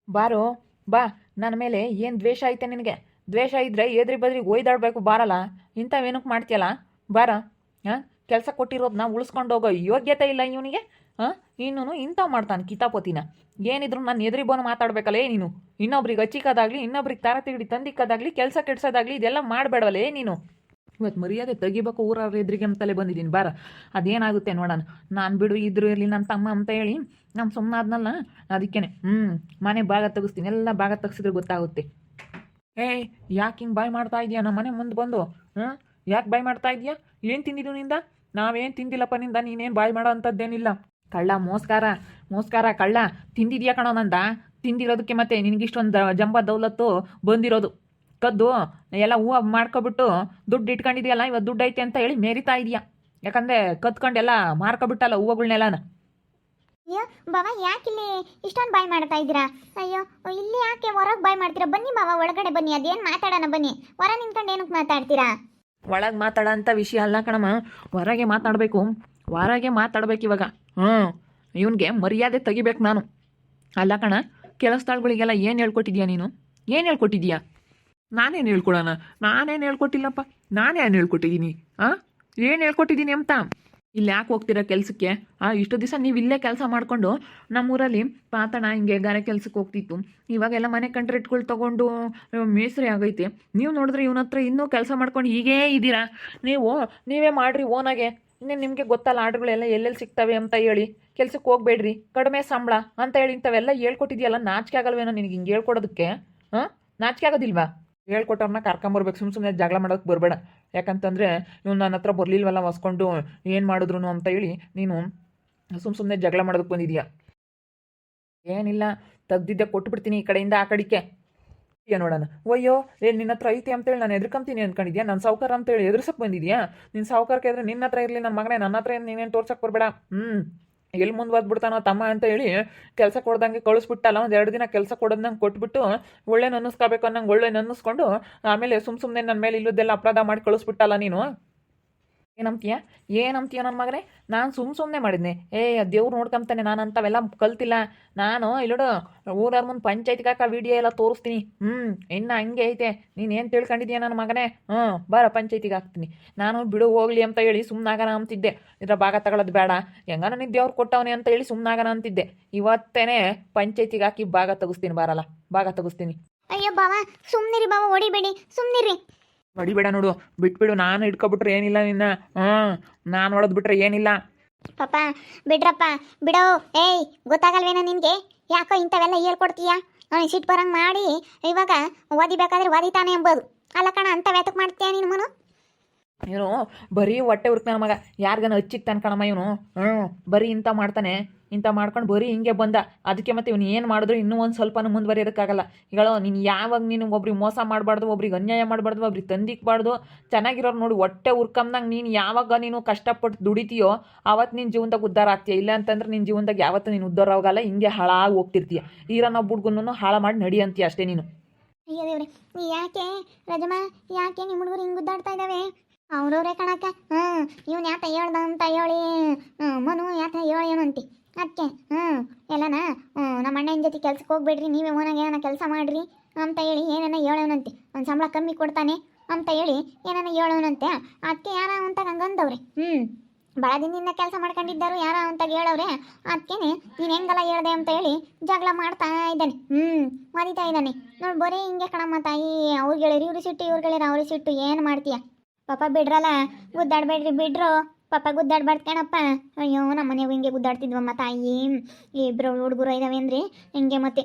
ಬಾರೋ ಬಾ. ನನ್ನ ಮೇಲೆ ಏನು ದ್ವೇಷ ಐತೆ ನಿನಗೆ? ದ್ವೇಷ ಇದ್ದರೆ ಎದ್ರಿ ಬದ್ರಿಗೆ ಒಯ್ದಾಡಬೇಕು ಬಾರಲ್ಲ. ಇಂಥವೇನಕ್ಕೆ ಮಾಡ್ತೀಯಲ್ಲ ಬಾರ. ಹಾಂ, ಕೆಲಸ ಕೊಟ್ಟಿರೋದನ್ನ ಉಳಿಸ್ಕೊಂಡು ಹೋಗೋ ಯೋಗ್ಯತೆ ಇಲ್ಲ ಇವನಿಗೆ. ಹಾಂ, ಇನ್ನೂ ಇಂಥವು ಮಾಡ್ತಾನೆ ಕಿತಾಪತಿನ. ಏನಿದ್ರು ನಾನು ಎದ್ರಿ ಬೋನ ಮಾತಾಡ್ಬೇಕಲ್ಲೇ ನೀನು. ಇನ್ನೊಬ್ರಿಗೆ ಹಚ್ಚಿಕೋದಾಗ್ಲಿ, ಇನ್ನೊಬ್ರಿಗೆ ತಾರ ತಿಗಡಿ ತಂದಿಕ್ಕೋದಾಗ್ಲಿ, ಕೆಲಸ ಕೆಡ್ಸೋದಾಗ್ಲಿ ಇದೆಲ್ಲ ಮಾಡಬೇಡವಲ್ಲೇ ನೀನು. ಇವತ್ತು ಮರ್ಯಾದೆ ತೆಗಿಬೇಕು ಊರವ್ರ ಎದುರಿಗೆ ಅಂತಲೇ ಬಂದಿದ್ದೀನಿ ಬಾರ. ಅದೇನಾಗುತ್ತೆ ನೋಡೋಣ. ನಾನು ಬಿಡು ಇದ್ರು ಇರಲಿ ನನ್ನ ತಮ್ಮ ಅಂತ ಹೇಳಿ ನಮ್ಮ ಸುಮ್ಮನಾದ್ನಲ್ಲ. ಅದಕ್ಕೇನೆ ಮನೆ ಭಾಗ ತೆಗಿಸ್ತೀನಿ. ಎಲ್ಲ ಭಾಗ ತೆಗ್ಸಿದ್ರೆ ಗೊತ್ತಾಗುತ್ತೆ. ಏಯ್, ಯಾಕೆ ಹಿಂಗೆ ಬಾಯ್ ಮಾಡ್ತಾ ಇದೀಯಾ ನಮ್ಮ ಮನೆ ಮುಂದೆ ಬಂದು? ಯಾಕೆ ಬಾಯ್ ಮಾಡ್ತಾ ಇದೀಯಾ? ಏನು ತಿಂದಿದ್ದು ನಿಂದ? ನಾವೇನು ತಿಂದಿಲ್ಲಪ್ಪ ನಿಂದ. ನೀನೇನು ಬಾಯ್ ಮಾಡೋ ಅಂಥದ್ದೇನಿಲ್ಲ. ಕಳ್ಳ, ಮೋಸ್ಕಾರ ಮೋಸ್ಕಾರ ಕಳ್ಳ ತಿಂದಿದ್ಯಾ ಕಣೋ ನಂದ. ತಿಂದಿರೋದಕ್ಕೆ ಮತ್ತೆ ನಿನಗಿಷ್ಟೊಂದು ಜಂಬ ದೌಲತ್ತು ಬಂದಿರೋದು. ಕದ್ದು ಎಲ್ಲ ಹೂವು ಮಾಡ್ಕೊಬಿಟ್ಟು ದುಡ್ಡು ಇಟ್ಕೊಂಡಿದ್ಯಲ್ಲ, ಇವತ್ತು ದುಡ್ಡು ಐತೆ ಅಂತ ಹೇಳಿ ಮೇರಿತಾ ಇದೆಯಾ. ಯಾಕಂದರೆ ಕದ್ಕೊಂಡೆಲ್ಲ ಮಾರ್ಕೊಬಿಟ್ಟಲ್ಲ ಹೂವುಗಳ್ನೆಲ್ಲನ. ಅಯ್ಯೋ ಬಾವ, ಯಾಕೆ ಇಲ್ಲಿ ಇಷ್ಟೊಂದು ಬಾಯ್ ಮಾಡ್ತಾ ಇದ್ದೀರಾ? ಅಯ್ಯೋ, ಇಲ್ಲಿ ಯಾಕೆ ಹೊರಗೆ ಬಾಯ್ ಮಾಡ್ತೀರಾ? ಬನ್ನಿ ಬಾವ, ಒಳಗಡೆ ಬನ್ನಿ. ಅದೇನು ಮಾತಾಡೋಣ ಬನ್ನಿ. ಹೊರ ನಿಂತ್ಕೊಂಡು ಏನಕ್ಕೆ ಮಾತಾಡ್ತೀರಾ? ಒಳಗೆ ಮಾತಾಡೋ ಅಂಥ ವಿಷಯ ಅಲ್ಲ ಕಣಮ್ಮ. ಹೊರಗೆ ಮಾತಾಡಬೇಕು. ಹೊರಗೆ ಮಾತಾಡ್ಬೇಕು ಇವಾಗ. ಇವನಿಗೆ ಮರ್ಯಾದೆ ತೆಗಿಬೇಕು ನಾನು. ಅಲ್ಲ ಕಣ, ಕೆಲಸದಾಳುಗಳಿಗೆಲ್ಲ ಏನು ಹೇಳ್ಕೊಟ್ಟಿದ್ಯಾ ನೀನು? ಏನು ಹೇಳ್ಕೊಟ್ಟಿದ್ಯಾ? ನಾನೇನು ಹೇಳ್ಕೊಡೋಣ? ನಾನೇನು ಹೇಳ್ಕೊಟ್ಟಿಲ್ಲಪ್ಪ. ನಾನೇನು ಹೇಳ್ಕೊಟ್ಟಿದ್ದೀನಿ? ಏನು ಹೇಳ್ಕೊಟ್ಟಿದ್ದೀನಿ ಅಂತ? ಇಲ್ಲಿ ಯಾಕೆ ಹೋಗ್ತೀರಾ ಕೆಲಸಕ್ಕೆ? ಇಷ್ಟು ದಿವಸ ನೀವು ಇಲ್ಲೇ ಕೆಲಸ ಮಾಡಿಕೊಂಡು ನಮ್ಮೂರಲ್ಲಿ ಪಾತಣ ಹಿಂಗೆ ಗಾರೆ ಕೆಲಸಕ್ಕೆ ಹೋಗ್ತಿತ್ತು. ಇವಾಗೆಲ್ಲ ಮನೆ ಕಂಟ್ರಾಕ್ಟ್ಗಳು ತೊಗೊಂಡು ಮೇಸ್ತ್ರಿ ಆಗೈತೆ. ನೀವು ನೋಡಿದ್ರೆ ಇವನ ಹತ್ರ ಇನ್ನೂ ಕೆಲಸ ಮಾಡ್ಕೊಂಡು ಹೀಗೇ ಇದ್ದೀರಾ. ನೀವೇ ಮಾಡಿರಿ ಓನಾಗೆ. ಇನ್ನೇ ನಿಮಗೆ ಗೊತ್ತಲ್ಲ ಆರ್ಡ್ರುಗಳೆಲ್ಲ ಎಲ್ಲೆಲ್ಲಿ ಸಿಗ್ತವೆ ಅಂತ ಹೇಳಿ. ಕೆಲ್ಸಕ್ಕೆ ಹೋಗ್ಬೇಡ್ರಿ, ಕಡಿಮೆ ಸಂಬಳ ಅಂತ ಹೇಳಿ ಇಂಥವೆಲ್ಲ ಹೇಳ್ಕೊಟ್ಟಿದ್ಯಲ್ಲ. ನಾಚಿಕೆ ಆಗಲ್ವೇನೋ ನಿನಗೆ ಹಿಂಗೆ ಹೇಳ್ಕೊಡೋದಕ್ಕೆ? ನಾಚಿಕೆ ಆಗೋದಿಲ್ವಾ? ಹೇಳ್ಕೊಟ್ಟವ್ರನ್ನ ಕರ್ಕೊಂಬರ್ಬೇಕು. ಸುಮ್ಮನೆ ಜಗಳ ಮಾಡೋಕ್ಕೆ ಬರಬೇಡ. ಯಾಕಂತಂದರೆ ಇವ್ನು ನನ್ನ ಹತ್ರ ಬರಲಿಲ್ವಲ್ಲ ಹೊಸ್ಕೊಂಡು ಏನು ಮಾಡಿದ್ರು ಅಂತ ಹೇಳಿ ನೀನು ಸುಮ್ಮನೆ ಜಗಳ ಮಾಡೋದಕ್ಕೆ ಬಂದಿದ್ಯಾ. ಏನಿಲ್ಲ, ತೆಗ್ದಿದ್ದೆ ಕೊಟ್ಬಿಡ್ತೀನಿ ಈ ಕಡೆಯಿಂದ ಆ ಕಡೆಗೆ. ನೋಡೋಣ. ಅಯ್ಯೋ, ಏನು ನಿನ್ನ ಹತ್ರ ಐತೆ ಅಂತೇಳಿ ನಾನು ಎದ್ರಕಂತೀನಿ ಅಂದ್ಕೊಂಡಿದ್ಯಾ? ನನ್ನ ಸಾವುಕಾರ ಅಂತೇಳಿ ಎದುರ್ಸಕ್ಕೆ ಬಂದಿದ್ಯಾ? ನಿನ್ನ ಸಾವುಕಾರಕ್ಕೆ ಇದ್ರೆ ನಿನ್ನ ಹತ್ರ ಇರಲಿ ನನ್ನ ಮಗನೇ. ನನ್ನ ಹತ್ರ ನೀನೇನು ತೋರ್ಸಕ್ಕೆ ಬರಬೇಡ. ಎಲ್ಲಿ ಮುಂದುವರೆದ್ಬಿಡ್ತಾನೋ ತಮ್ಮ ಅಂತ ಹೇಳಿ ಕೆಲಸ ಕೊಡ್ದಂಗೆ ಕಳಿಸ್ಬಿಟ್ಟಲ್ಲ. ಒಂದು 2 ದಿನ ಕೆಲಸ ಕೊಡೋದಂಗೆ ಕೊಟ್ಬಿಟ್ಟು ಒಳ್ಳೆ ಅನ್ನಿಸ್ಕೋಬೇಕು ಅನ್ನಂಗೆ ಒಳ್ಳೆ ಅನ್ನಿಸ್ಕೊಂಡು ಆಮೇಲೆ ಸುಮ್ಮನೆ ನನ್ನ ಮೇಲೆ ಇಲ್ಲದೆಲ್ಲ ಅಪರಾಧ ಮಾಡಿ ಕಳಿಸ್ಬಿಟ್ಟಲ್ಲ ನೀನು. ಏನಂತೀಯ ನನ್ನ ಮಗನೇ? ನಾನು ಸುಮ್ಮನೆ ಮಾಡಿದ್ನೆ. ದೇವ್ರು ನೋಡ್ಕೊಂತಾನೆ. ನಾನು ಅಂಥವೆಲ್ಲ ಕಲ್ತಿಲ್ಲ. ನಾನು ಇಲ್ಲೋಡು ಊರವ್ರ ಮುಂದೆ ಪಂಚಾಯತ್ಗೆ ಹಾಕೋ ವಿಡಿಯೋ ಎಲ್ಲ ತೋರಿಸ್ತೀನಿ. ಇನ್ನು ಹಂಗೆ ಐತೆ. ನೀನೇನು ತಿಳ್ಕೊಂಡಿದ್ಯಾ ನನ್ನ ಮಗನೇ? ಬಾರ ಪಂಚಾಯತಿಗೆ ಹಾಕ್ತೀನಿ. ನಾನು ಬಿಡು ಹೋಗ್ಲಿ ಅಂತ ಹೇಳಿ ಸುಮ್ಮನಾಗಣ ಅಂತಿದ್ದೆ. ಇದರ ಭಾಗ ತಗೊಳ್ಳೋದು ಬೇಡ, ಹೆಂಗ ನನಗೆ ದೇವ್ರು ಕೊಟ್ಟವನೇ ಅಂತ ಹೇಳಿ ಸುಮ್ಮನಾಗಣ ಅಂತಿದ್ದೆ. ಇವತ್ತೇನೆ ಪಂಚಾಯತಿಗೆ ಹಾಕಿ ಭಾಗ ತೆಗಿಸ್ತೀನಿ. ಬಾರಲ್ಲ, ಭಾಗ ತೆಗಿಸ್ತೀನಿ. ಅಯ್ಯೋ ಬಾವ, ಸುಮ್ಮನಿರಿ ಬಾವ, ಹೊಡಿಬೇಡಿ, ಸುಮ್ಮನಿರಿ. ಹೊಡಿಬೇಡ ನೋಡು, ಬಿಟ್ಬಿಡು. ನಾನು ಹಿಡ್ಕೊಬಿಟ್ರೆ ಏನಿಲ್ಲ ನಿನ್ನ. ನಾನು ಹೊಡೆದ್ಬಿಟ್ರೆ ಏನಿಲ್ಲ. ಪಾಪ ಬಿಡ್ರಪ್ಪ, ಬಿಡೋ. ಏಯ್, ಗೊತ್ತಾಗಲ್ವೇನೋ ನಿನಗೆ? ಯಾಕೋ ಇಂಥವೆಲ್ಲ ಹೇಳ್ಕೊಡ್ತೀಯಾ? ಸಿಟ್ಟು ಬರಂಗೆ ಮಾಡಿ ಇವಾಗ ಓದಿಬೇಕಾದ್ರೆ ಓದಿತಾನೆ ಎಂಬುದು ಅಲ್ಲ ಕಣ. ಅಂಥವೆತಕ್ಕೆ ಮಾಡ್ತೀಯ ನೀನು ಮನು? ಇವನು ಬರೀ ಹೊಟ್ಟೆ ಉರ್ಕ್ ನನ್ನ ಮಗ. ಯಾರಿಗಾನ ಹಚ್ಚಿಕ್ತಾನೆ ಕಣಮ್ಮ ಇವನು. ಬರೀ ಇಂಥ ಮಾಡ್ತಾನೆ. ಇಂಥ ಮಾಡ್ಕೊಂಡು ಬರೀ ಹಿಂಗೆ ಬಂದ. ಅದಕ್ಕೆ ಮತ್ತೆ ಇವನು ಏನು ಮಾಡಿದ್ರು ಇನ್ನೂ ಒಂದು ಸ್ವಲ್ಪನೂ ಮುಂದುವರಿಯೋದಕ್ಕಾಗಲ್ಲ. ಈಗಳು ನೀನು ಯಾವಾಗ ನೀನು ಒಬ್ರಿಗೆ ಮೋಸ ಮಾಡಬಾರ್ದು, ಒಬ್ರಿಗೆ ಅನ್ಯಾಯ ಮಾಡಬಾರ್ದು, ಒಬ್ರಿಗೆ ತಂದಿಕ್ಬಾರ್ದು. ಚೆನ್ನಾಗಿರೋರು ನೋಡಿ ಹೊಟ್ಟೆ ಉರ್ಕಂದಂಗೆ ನೀನು ಯಾವಾಗ ನೀನು ಕಷ್ಟಪಟ್ಟು ದುಡಿತೀಯೋ ಆವತ್ತು ನಿನ್ನ ಜೀವನದಾಗ ಉದ್ಧಾರ ಆಗ್ತೀಯ. ಇಲ್ಲ ಅಂತಂದ್ರೆ ನಿನ್ನ ಜೀವನದಾಗ ಯಾವತ್ತೂ ನೀನು ಉದ್ಧಾರ ಆಗೋಲ್ಲ. ಹಿಂಗೆ ಹಾಳಾಗಿ ಹೋಗ್ತಿರ್ತೀಯ. ಈರನ್ನ ಬುಡ್ಗುನ್ನು ಹಾಳು ಮಾಡಿ ನಡಿಯಂತೀಯ ಅಷ್ಟೇ ನೀನು. ಅಯ್ಯೋ ದೇವ್ರೆ, ಯಾಕೆ ರಜಮ್ಮ, ಯಾಕೆ ನಿಮ್ಮ ಹುಡುಗರು ಹಿಂಗೆ ಗುದ್ದಾಡ್ತಾ ಇದ್ದಾವೆ? ಅವ್ರವ್ರೇ ಕಣಕ್ಕ. ಇವನು ಯಾತ ಹೇಳ್ದ ಅಂತ ಹೇಳಿ ಮನು ಯಾತ ಹೇಳಿ ಏನಂತಿ ಅದಕ್ಕೆ. ಎಲ್ಲನ ನಮ್ಮ ಅಣ್ಣನ ಜೊತೆ ಕೆಲ್ಸಕ್ಕೆ ಹೋಗ್ಬೇಡ್ರಿ, ನೀವೇ ಓನಾಗ ಏನಾನ ಕೆಲಸ ಮಾಡಿರಿ ಅಂತ ಹೇಳಿ ಏನಾನ ಹೇಳೋನಂತೆ. ಒಂದು ಸಂಬಳ ಕಮ್ಮಿ ಕೊಡ್ತಾನೆ ಅಂತ ಹೇಳಿ ಏನಾನ ಹೇಳೋನಂತೆ. ಅದಕ್ಕೆ ಯಾರ ಅಂತ ಹಂಗಂದವ್ರೆ. ಭಾಳ ದಿನದಿಂದ ಕೆಲಸ ಮಾಡ್ಕೊಂಡಿದ್ದರು ಯಾರ ಅಂತ ಹೇಳವ್ರೆ. ಅದಕ್ಕೇನೆ ನೀನು ಹೆಂಗಲ್ಲ ಹೇಳ್ದೆ ಅಂತ ಹೇಳಿ ಜಗಳ ಮಾಡ್ತಾ ಇದ್ದಾನೆ. ಮರಿತಾ ಇದ್ದಾನೆ ನೋಡಿ. ಬರೀ ಹಿಂಗೆ ಕಣಮ್ಮ ತಾಯಿ. ಅವ್ರು ಗೆಳೆಯರು ಇವ್ರು ಸಿಟ್ಟು, ಇವ್ರು ಗೆಳೆಯರು ಅವ್ರಿಗೆ ಸಿಟ್ಟು. ಏನು ಮಾಡ್ತೀಯ ಪಾಪ? ಬಿಡ್ರಲ್ಲ, ಗುದ್ದಾಡ್ಬೇಡ್ರಿ, ಬಿಡ್ರು ಪಾಪ. ಗುದ್ದಾಡ್ಬಾರ್ದು ಕಣಪ್ಪ. ಅಯ್ಯೋ, ನಮ್ಮ ಮನೆಯಾಗ ಹಿಂಗೆ ಗುದ್ದಾಡ್ತಿದ್ವಮ್ಮ ತಾಯಿ. ಇಬ್ಬರು ಹುಡುಗರು ಇದ್ದಾವೆ ಅಂದ್ರಿ ಹಿಂಗೆ ಮತ್ತೆ.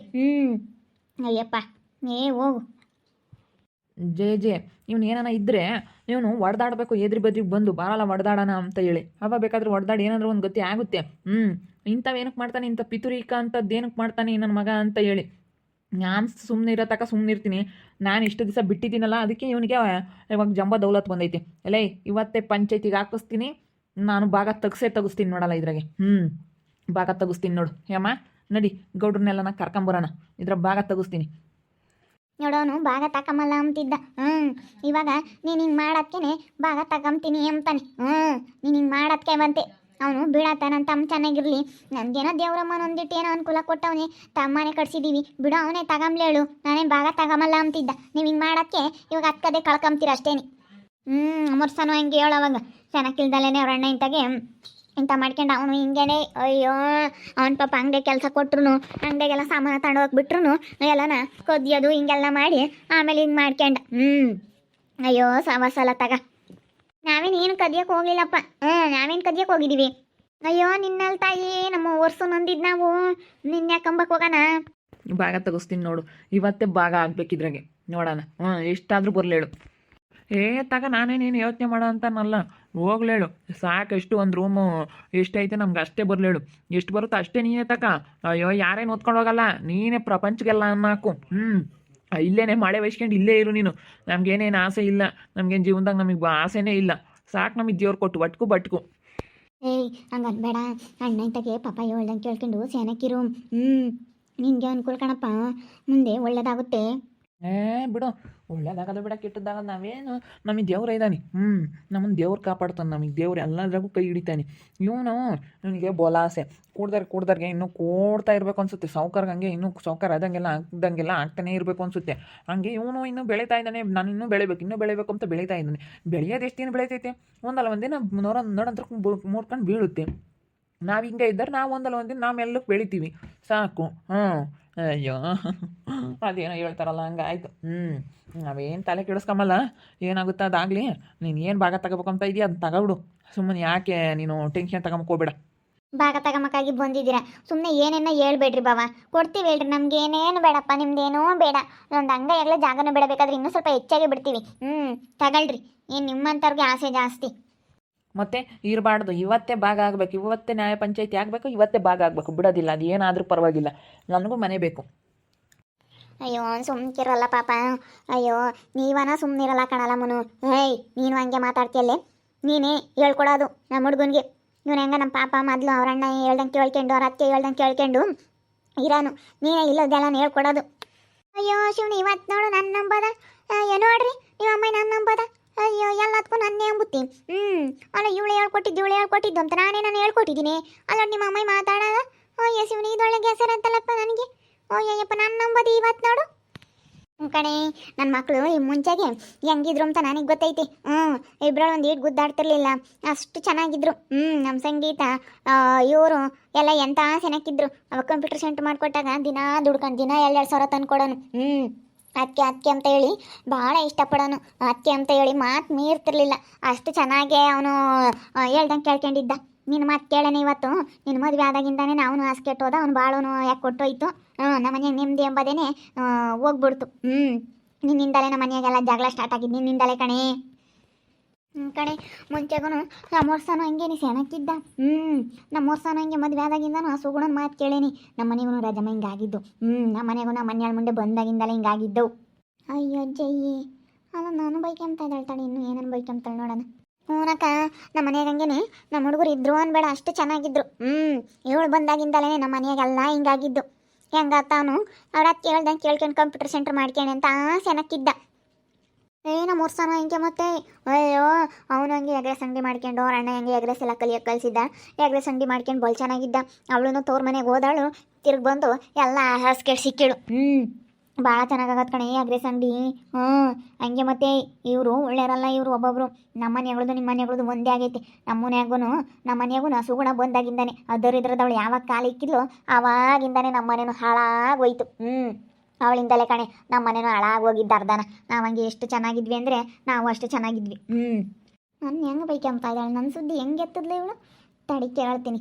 ಅಯ್ಯಪ್ಪ, ಹೋಗು. ಜೆ ಇವನು ಏನಾನ ಇದ್ದರೆ ಇವನು ಹೊಡೆದಾಡಬೇಕು. ಎದ್ರಿ ಬದ್ರಿಗೆ ಬಂದು ಬಾರಲ್ಲ ಹೊಡೆದಾಡೋಣ ಅಂತ ಹೇಳಿ. ಅವ ಬೇಕಾದ್ರೆ ಹೊಡೆದಾಡಿ ಏನಾದರೂ ಒಂದು ಗತಿ ಆಗುತ್ತೆ. ಇಂಥವೇನಕ್ಕೆ ಮಾಡ್ತಾನೆ? ಇಂಥ ಪಿತುರಿಕ ಅಂಥದ್ದು ಏನಕ್ಕೆ ಮಾಡ್ತಾನೆ ನನ್ನ ಮಗ ಅಂತ ಹೇಳಿ ನಾನು ಸುಮ್ಮನೆ ಇರೋ ತನಕ ಸುಮ್ಮನೆ ಇರ್ತೀನಿ. ನಾನು ಇಷ್ಟು ದಿವಸ ಬಿಟ್ಟಿದ್ದೀನಲ್ಲ, ಅದಕ್ಕೆ ಇವನಿಗೆ ಇವಾಗ ಜಂಬ ದೌಲತ್ ಬಂದೈತಿ. ಎಲ್ಲೇ ಇವತ್ತೇ ಪಂಚಾಯತಿಗೆ ಹಾಕಿಸ್ತೀನಿ. ನಾನು ಭಾಗ ತೆಗಿಸ್ತೀನಿ ನೋಡಲ್ಲ ಇದ್ರಾಗೆ. ಭಾಗ ತೆಗಿಸ್ತೀನಿ ನೋಡು. ಯಮ್ಮ ನಡಿ, ಗೌಡ್ರನ್ನೆಲ್ಲ ಕರ್ಕೊಂಬರೋಣ. ಇದ್ರ ಭಾಗ ತೆಗಿಸ್ತೀನಿ. ನೋಡೋನು ಭಾಗ ತಕೊಂಬಲ್ಲ ಅಂತಿದ್ದ. ಇವಾಗ ನೀನು ಹಿಂಗೆ ಮಾಡೋದಕ್ಕೇನೆ ಭಾಗ ತಗೊಂತೀನಿ ಅಂತಾನೆ. ನೀನು ಹಿಂಗೆ ಮಾಡೋದಕ್ಕೆ ಬಂತೆ. ಅವನು ಬೀಳತ್ತ ನನ್ನ ತಮ್ಮ ಚೆನ್ನಾಗಿರ್ಲಿ, ನನಗೇನೋ ದೇವ್ರಮ್ಮನ ಒಂದಿಟ್ಟು ಏನೋ ಅನುಕೂಲ ಕೊಟ್ಟವನೇ, ತಮ್ಮನೇ ಕಟ್ಸಿದ್ದೀವಿ ಬಿಡು, ಅವನೇ ತಗೊಂಬ್ಲೇಳು, ನಾನೇನು ಭಾಗ ತಗೊಂಬಲ್ಲ ಅಂತಿದ್ದ. ನೀವು ಹಿಂಗೆ ಮಾಡೋಕ್ಕೆ ಇವಾಗ ಹತ್ಕದೆ ಕಳ್ಕೊಂತೀರ ಅಷ್ಟೇನಿ. ಅಮರ್ಸನು ಹಂಗೆ ಹೇಳೋವಾಗ ಚೆನ್ನಾಗಿಲ್ದಲೇ ಅವ್ರ ಅಣ್ಣ ಇಂತಾಗೆ ಇಂಥ ಮಾಡ್ಕೊಂಡು ಅವನು ಹಿಂಗೇನೆ. ಅಯ್ಯೋ ಅವನ ಪಾಪ ಅಂಗಡಿ ಕೆಲಸ ಕೊಟ್ರು, ಅಂಗಡಿಗೆಲ್ಲ ಸಾಮಾನು ತಗೊಂಡೋಗ್ಬಿಟ್ರು, ಎಲ್ಲನ ಕೊದ್ಯೋದು ಹಿಂಗೆಲ್ಲ ಮಾಡಿ ಆಮೇಲೆ ಹಿಂಗೆ ಮಾಡ್ಕೊಂಡ. ಅಯ್ಯೋ ಸಲ ತಗ. ನಾವೇನು ಕದಿಯಕ್ಕೆ ಹೋಗ್ಲಿಲ್ಲಪ್ಪ, ನಾವೇನು ಕದಿಯಕ್ಕೆ ಹೋಗಿದ್ದೀವಿ. ಅಯ್ಯೋ ನಿನ್ನಲ್ಲಿ ತಾಯಿ ನಮ್ಮ ವರ್ಷ ನಂದಿದ್ದು ನಾವು, ನಿನ್ನ ಯಾಕಂಬಕ್ಕೆ ಹೋಗೋಣ. ಭಾಗ ತೆಗಿಸ್ತೀನಿ ನೋಡು, ಇವತ್ತೇ ಭಾಗ ಆಗ್ಬೇಕಿದ್ರಾಗೆ ನೋಡೋಣ. ಎಷ್ಟಾದರೂ ಬರಲೇಳು. ತಗ ನಾನೇನೇನು ಯೋಚನೆ ಮಾಡೋ ಅಂತನಲ್ಲ, ಹೋಗ್ಲೇಳು ಸಾಕು. ಎಷ್ಟು ಒಂದು ರೂಮು ಎಷ್ಟೈತೆ ನಮ್ಗೆ ಅಷ್ಟೇ ಬರಲೇಳು, ಎಷ್ಟು ಬರುತ್ತೋ ಅಷ್ಟೇ ನೀನೇ ತಕ. ಅಯ್ಯೋ ಯಾರೇನು ಓದ್ಕೊಂಡು ಹೋಗಲ್ಲ, ನೀನೇ ಪ್ರಪಂಚಗೆಲ್ಲ ಅನ್ನಾಕು. ಇಲ್ಲೇನೆ ಮಳೆ ವಹಿಸ್ಕೊಂಡು ಇಲ್ಲೇ ಇರು ನೀನು. ನಮ್ಗೇನೇನು ಆಸೆ ಇಲ್ಲ, ನಮ್ಗೇನು ಜೀವನದಾಗ ನಮಗೆ ಆಸೆನೇ ಇಲ್ಲ. ಸಾಕು ನಮಗೆ ದೇವ್ರು ಕೊಟ್ಟು ಒಟ್ಕು ಬಟ್ಕು. ಹಂಗನ್ಬೇಡ, ಅಣ್ಣ ಇಂತಾಗೆ ಪಾಪ ಹೇಳ್ದಂಗೆ ಕೇಳ್ಕೊಂಡು ಸ್ಯಾನಕ್ಕಿರು. ನಿನಗೆ ಅನ್ಕೂಲ ಕಣಪ್ಪ, ಮುಂದೆ ಒಳ್ಳೇದಾಗುತ್ತೆ. ಬಿಡು, ಒಳ್ಳೇದಾಗದ ಬಿಡ, ಕೆಟ್ಟದ್ದಾಗದ ನಾವೇನು, ನಮಗೆ ದೇವ್ರ ಇದ್ದಾನೆ. ನಮ್ಮನ್ನು ದೇವ್ರು ಕಾಪಾಡ್ತಾನೆ, ನಮಗೆ ದೇವ್ರು ಎಲ್ಲದ್ರಾಗೂ ಕೈ ಹಿಡಿತಾನೆ. ಇವನು ನನಗೆ ಬೋಲಾಸೆ ಕೂಡ್ದಾರ್ಗೆ ಇನ್ನೂ ಕೂಡ್ತಾ ಇರಬೇಕು ಅನ್ಸುತ್ತೆ. ಸಾವ್ಕಾರ್ಗೆ ಹಂಗೆ ಇನ್ನೂ ಸಾವ್ಕಾರ ಆದಂಗೆಲ್ಲ ಆಗ್ತಾನೆ ಇರಬೇಕು ಅನ್ಸುತ್ತೆ. ಹಂಗೆ ಇವನು ಇನ್ನೂ ಬೆಳೀತಾ ಇದ್ದಾನೆ. ನಾನು ಇನ್ನೂ ಬೆಳಿಬೇಕು ಅಂತ ಬೆಳೀತಾ ಇದ್ದಾನೆ. ಬೆಳೆಯೋದು ಎಷ್ಟು ದಿನ ಬೆಳೀತೈತೆ? ಒಂದಲ್ಲ ಒಂದಿನ ನೋಡಂತ್ರ ಮೂರ್ಕೊಂಡು ಬೀಳುತ್ತೆ. ನಾವು ಹಿಂಗೆ ಇದ್ದರೆ ನಾವು ಒಂದಲ್ಲ ಒಂದಿನ ನಾವು ಮೆಲ್ಲಕ್ಕೆ ಬೆಳಿತೀವಿ, ಸಾಕು. ಅಯ್ಯೋ ಅದೇನೋ ಹೇಳ್ತಾರಲ್ಲ ಹಂಗಾಯ್ತು. ನಾವೇನು ತಲೆ ಕೆಡಿಸ್ಕೊಂಬಲ್ಲ, ಏನಾಗುತ್ತೆ ಅದಾಗಲಿ. ನೀನು ಏನು ಭಾಗ ತಗೋಬೇಕಂತ ಇದೆಯಾ ಅದನ್ನ ತಗೊಬಿಡು. ಸುಮ್ಮನೆ ಯಾಕೆ ನೀನು ಟೆನ್ಷನ್ ತಗೊಂಬೋಬೇಡ. ಭಾಗ ತಗೊಂಬಕ್ಕಾಗಿ ಬಂದಿದ್ದೀರಾ, ಸುಮ್ಮನೆ ಏನೇನೋ ಹೇಳ್ಬೇಡ್ರಿ ಬಾವ, ಕೊಡ್ತೀವಿ ಹೇಳ್ರಿ. ನಮ್ಗೆ ಏನೇನು ಬೇಡಪ್ಪ, ನಿಮ್ದೇನೋ ಬೇಡ. ಒಂದು ಅಂಗಡಿಯಾಗಲೇ ಜಾಗನೂ ಬೇಡಬೇಕಾದ್ರೆ ಇನ್ನೂ ಸ್ವಲ್ಪ ಹೆಚ್ಚಾಗಿ ಬಿಡ್ತೀವಿ. ತಗೊಳ್ರಿ. ಏನು ನಿಮ್ಮಂಥವ್ರಿಗೆ ಆಸೆ ಜಾಸ್ತಿ. ಮತ್ತೆ ಇರಬಾರ್ದು, ಇವತ್ತೇ ಭಾಗ ಆಗಬೇಕು, ಇವತ್ತೇ ನ್ಯಾಯ ಪಂಚಾಯತಿ ಆಗಬೇಕು, ಇವತ್ತೇ ಭಾಗ ಆಗಬೇಕು, ಬಿಡೋದಿಲ್ಲ. ಅದು ಏನಾದರೂ ಪರವಾಗಿಲ್ಲ, ನನಗೂ ಮನೆ ಬೇಕು. ಅಯ್ಯೋ ಸುಮ್ಕಿರಲ್ಲ ಪಾಪ. ಅಯ್ಯೋ ನೀವನ ಸುಮ್ಮನಿರಲ್ಲ ಕಣಲ್ಲ ಮನು. ನೀನು ಹಂಗೆ ಮಾತಾಡ್ತೀಯಲ್ಲೇ, ನೀನೇ ಹೇಳ್ಕೊಡೋದು ನಮ್ಮ ಹುಡುಗನಿಗೆ. ಇವನು ಹೆಂಗ ನಮ್ಮ ಪಾಪ ಮೊದಲು ಅವ್ರ ಅಣ್ಣ ಹೇಳ್ದಂಗೆ ಕೇಳ್ಕೊಂಡು, ಅವ್ರ ಅತ್ತೆ ಹೇಳ್ದಂಗೆ ಕೇಳ್ಕೊಂಡು ಇರಾನು, ನೀನೇ ಇಲ್ಲದೆಲ್ಲ ಹೇಳ್ಕೊಡೋದು. ಅಯ್ಯೋ ಶಿವನಿ, ಇವತ್ತು ನೋಡು ನನ್ನ ನಂಬೋದ. ಅಯ್ಯೋ ನೋಡ್ರಿ ನೀವು ಅಮ್ಮ ನನ್ನ ನಂಬೋದ. ಅಯ್ಯೋ ಎಲ್ಲದಕ್ಕೂ ನನ್ನೇ ಅಂಬುತ್ತಿ. ಅಲ್ಲ ಇವಳು ಹೇಳ್ಕೊಟ್ಟಿದ್ದು ಅಂತ ನಾನು ಹೇಳ್ಕೊಟ್ಟಿದ್ದೀನಿ. ಅಲ್ಲ ನಿಮ್ಮ ಅಮ್ಮ ಮಾತಾಡೋದ. ಅಯ್ಯೋ ಶಿವನಿ, ಇದೊಳ್ಳೆ ಹೆಸರಂತಲ್ಲಪ್ಪ ನನಗೆ. ಅಯ್ಯಪ್ಪ ನನ್ನ ನಂಬೋದು ಇವತ್ತು ನೋಡು. ಕಣೆ ನನ್ನ ಮಕ್ಕಳು ಈ ಮುಂಚೆಗೆ ಹೆಂಗಿದ್ರು ಅಂತ ನನಗೆ ಗೊತ್ತೈತಿ. ಇಬ್ಬರು ಒಂದು ಈಟ್ ಗುದ್ದಾಡ್ತಿರ್ಲಿಲ್ಲ, ಅಷ್ಟು ಚೆನ್ನಾಗಿದ್ರು. ನಮ್ಮ ಸಂಗೀತ ಇವರು ಎಲ್ಲ ಎಂಥ ಸೆನಕ್ಕಿದ್ರು. ಅವಾಗ ಕಂಪ್ಯೂಟರ್ ಸೆಂಟರ್ ಮಾಡಿಕೊಟ್ಟಾಗ ದಿನ ದುಡ್ಕೊಂಡು ದಿನ 2,000 ತಂದ್ಕೊಡೋನು. ಅಕ್ಕೆ ಅಂತ ಹೇಳಿ ಭಾಳ ಇಷ್ಟಪಡೋನು. ಅಕ್ಕೆ ಅಂತ ಹೇಳಿ ಮಾತು ಮೀರ್ತಿರ್ಲಿಲ್ಲ, ಅಷ್ಟು ಚೆನ್ನಾಗೇ ಅವನು ಹೇಳ್ದಂಗೆ ಕೇಳ್ಕೊಂಡಿದ್ದ. ನಿನ್ನ ಮಾತು ಕೇಳೋಣ ಇವತ್ತು. ನಿನ್ನ ಮದುವೆ ಆದಾಗಿಂದಾನೆ ನಾವು ಆಸೆ ಕೆಟ್ಟೋದ, ಅವ್ನು ಭಾಳನು ಯಾಕೆ ಕೊಟ್ಟೋಯ್ತು. ನಮ್ಮ ಮನೆಯಾಗ ನೆಮ್ಮದಿ ಎಂಬುದೇನೆ ಹೋಗ್ಬಿಡ್ತು. ನಿನ್ನಿಂದಲೇ ನಮ್ಮ ಮನೆಯಾಗೆಲ್ಲ ಜಗಳ ಸ್ಟಾರ್ಟ್ ಆಗಿದ್ದು ನಿನ್ನಿಂದಲೇ ಕಣೆ. ಕಣೆ ಮುಂಚೆಗೂ ನಮ್ಮ ವರ್ಷನೂ ಹಂಗೆ ನೀ ಸೆಣಕ್ಕಿದ್ದ. ನಮ್ಮ ವರ್ಷನೂ ಹಂಗೆ ಮದುವೆ ಆದಾಗಿಂದನೂ ಆ ಸುಗುಣನ ಮಾತು ಕೇಳೇನಿ. ನಮ್ಮ ಮನೆಗೂ ರಜಮ್ಮ ಹಿಂಗಾಗಿದ್ದು. ನಮ್ಮ ಮನೆಗೂ ನಮ್ಮ ಮನೆಯಾಳ ಮುಂದೆ ಬಂದಾಗಿಂದಲೇ ಹಿಂಗಾಗಿದ್ದು. ಅಯ್ಯೋ ಜಯ್ಯಿ, ಅಲ್ಲ ನಾನು ಬೈಕೆಂತ ಹೇಳ್ತಾಳೆ, ಇನ್ನು ಏನೇನು ಬೈಕೆಂತಾಳೆ ನೋಡೋಣ. ಹ್ಞೂನಕ್ಕ, ನಮ್ಮ ಮನೆಯಾಗ ಹಂಗೇನೆ ನಮ್ಮ ಹುಡುಗರು ಇದ್ರು ಅನ್ಬೇಡ, ಅಷ್ಟು ಚೆನ್ನಾಗಿದ್ರು. ಇವಳು ಬಂದಾಗಿಂದಲೇ ನಮ್ಮ ಮನೆಯಾಗೆಲ್ಲ ಹಿಂಗಾಗಿದ್ದು. ಹೆಂಗಾತಾನು ಅವ್ರ ಅತ್ತೆ ಹೇಳ್ದಂಗೆ ಕೇಳ್ಕೊಂಡು ಕಂಪ್ಯೂಟರ್ ಸೆಂಟರ್ ಮಾಡ್ಕೊಂಡು ಅಂತ ಸೆನಕ್ಕಿದ್ದ. ನಮ್ಮ ವರ್ಷನೂ ಹಿಂಗೆ ಮತ್ತೆ. ಅಯ್ಯೋ ಅವನು ಹಂಗೆ ಎಗ್ರೆಸ್ ಅಂಗಡಿ ಮಾಡ್ಕೊಂಡು, ಅವ್ರ ಅಣ್ಣ ಹಂಗೆ ಎಗ್ರೆಸ್ ಎಲ್ಲ ಕಲಿಯೋಕೆ ಎಗ್ರೆಸ್ ಅಂಗಡಿ ಮಾಡ್ಕೊಂಡು ಬಲ್ ಚೆನ್ನಾಗಿದ್ದ. ಅವಳು ತೋರ್ ಮನೆಗೆ ಹೋದಾಳು, ತಿರ್ಗಿ ಬಂದು ಎಲ್ಲ ಹಾಸ್ಕೆಟ್ ಸಿಕ್ಕಿಳು. ಭಾಳ ಚೆನ್ನಾಗಾಗತ್ತೆ ಕಣೆ ಎಗ್ರೆಸ್ ಅಂಗಡಿ. ಹಂಗೆ ಮತ್ತೆ ಇವರು ಒಳ್ಳೆಯರಲ್ಲ, ಇವರು ಒಬ್ಬೊಬ್ರು. ನಮ್ಮ ಮನೆಗಳದು ನಿಮ್ಮ ಮನೆಗಳದು ಒಂದೇ ಆಗೈತಿ. ನಮ್ಮ ಮನೆಯಾಗೂ ಸುಗುಣ ಬಂದಾಗಿಂದಾನೆ ಅದರಿದ್ರದವಳು ಯಾವಾಗ ಕಾಲು ಇಕ್ಕಿದ್ಲು ಆವಾಗಿಂದಾನೆ ನಮ್ಮ ಮನೇನು ಹಾಳಾಗೋಯ್ತು. ಅವಳಿಂದಲೇ ಕಣೆ ನಮ್ಮ ಮನೇನು ಹಾಳಾಗೋಗಿದ್ದು ಅರ್ಧನ. ನಾವು ಹಂಗೆ ಎಷ್ಟು ಚೆನ್ನಾಗಿದ್ವಿ ಅಂದರೆ ನಾವು ಅಷ್ಟು ಚೆನ್ನಾಗಿದ್ವಿ. ನನ್ನ ಹೆಂಗೆ ಬೈಕೆಂತ ಇದ್ದಾಳೆ, ನನ್ನ ಸುದ್ದಿ ಹೆಂಗೆ ಎತ್ತಿದ್ಲು ಇವಳು, ತಡಿ ಕೇಳ್ತೀನಿ.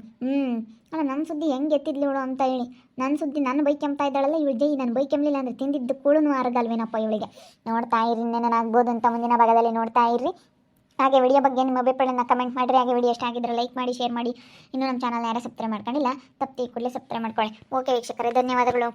ಅಲ್ಲ ನನ್ನ ಸುದ್ದಿ ಹೆಂಗೆ ಎತ್ತಿದ್ಲು ಇವಳು ಅಂತ ಹೇಳಿ. ನನ್ನ ಸುದ್ದಿ ನನ್ನ ಬೈಕೆಂತ ಇದ್ದಾಳಲ್ಲ ಇವಳು ಜೈ. ನನ್ನ ಬೈಕೆಂಬಲಿಲ್ಲ ಅಂದರೆ ತಿಂದಿದ್ದು ಕೂಳು ಅರ್ಗಲ್ವೇನಪ್ಪ ಇವಳಿಗೆ. ನೋಡ್ತಾ ಇರ್ರಿ, ಇನ್ನೇನಾಗ್ಬೋದು ಅಂತ ಮುಂದಿನ ಭಾಗದಲ್ಲಿ ನೋಡ್ತಾ ಇರ್ರಿ. ಹಾಗೆ ವಿಡಿಯೋ ಬಗ್ಗೆ ನಿಮ್ಮ ಅಭಿಪ್ರಾಯನ ಕಮೆಂಟ್ ಮಾಡಿರಿ. ಹಾಗೆ ವಿಡಿಯೋ ಇಷ್ಟ ಆಗಿದ್ರೆ ಲೈಕ್ ಮಾಡಿ, ಶೇರ್ ಮಾಡಿ. ಇನ್ನೂ ನಮ್ಮ ಚಾನಲ್ ಯಾರು ಸಬ್ಸ್ಕ್ರೈಬ್ ಮಾಡ್ಕೊಂಡಿಲ್ಲ, ತಪ್ಪಿ ಕೂಡಲೇ ಸಬ್ಸ್ಕ್ರೈಬ್ ಮಾಡ್ಕೊಳ್ಳಿ. ಓಕೆ ವೀಕ್ಷಕರೇ, ಧನ್ಯವಾದಗಳು.